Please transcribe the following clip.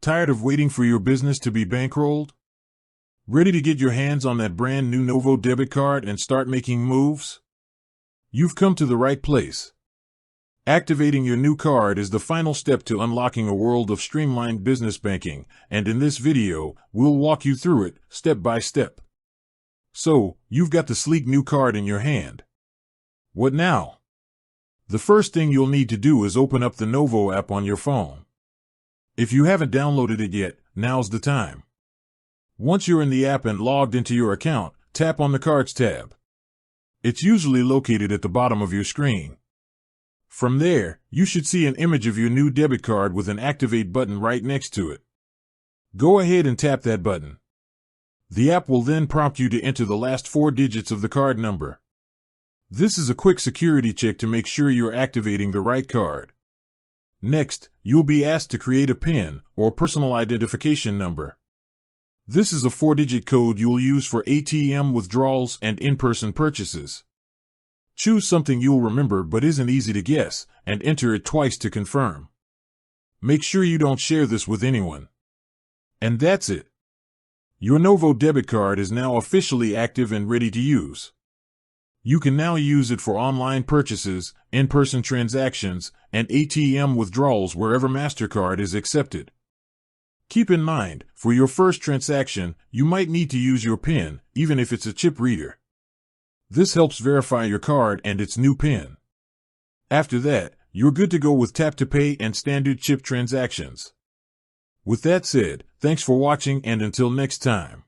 Tired of waiting for your business to be bankrolled? Ready to get your hands on that brand new Novo debit card and start making moves? You've come to the right place. Activating your new card is the final step to unlocking a world of streamlined business banking, and in this video, we'll walk you through it, step by step. So, you've got the sleek new card in your hand. What now? The first thing you'll need to do is open up the Novo app on your phone. If you haven't downloaded it yet, now's the time. Once you're in the app and logged into your account, tap on the Cards tab. It's usually located at the bottom of your screen. From there, you should see an image of your new debit card with an Activate button right next to it. Go ahead and tap that button. The app will then prompt you to enter the last 4 digits of the card number. This is a quick security check to make sure you're activating the right card. Next, you'll be asked to create a PIN, or personal identification number. This is a 4-digit code you'll use for ATM withdrawals and in-person purchases. Choose something you'll remember but isn't easy to guess, and enter it twice to confirm. Make sure you don't share this with anyone. And that's it. Your Novo debit card is now officially active and ready to use. You can now use it for online purchases, in-person transactions, and ATM withdrawals wherever MasterCard is accepted. Keep in mind, for your first transaction, you might need to use your PIN, even if it's a chip reader. This helps verify your card and its new PIN. After that, you're good to go with Tap to Pay and standard chip transactions. With that said, thanks for watching and until next time.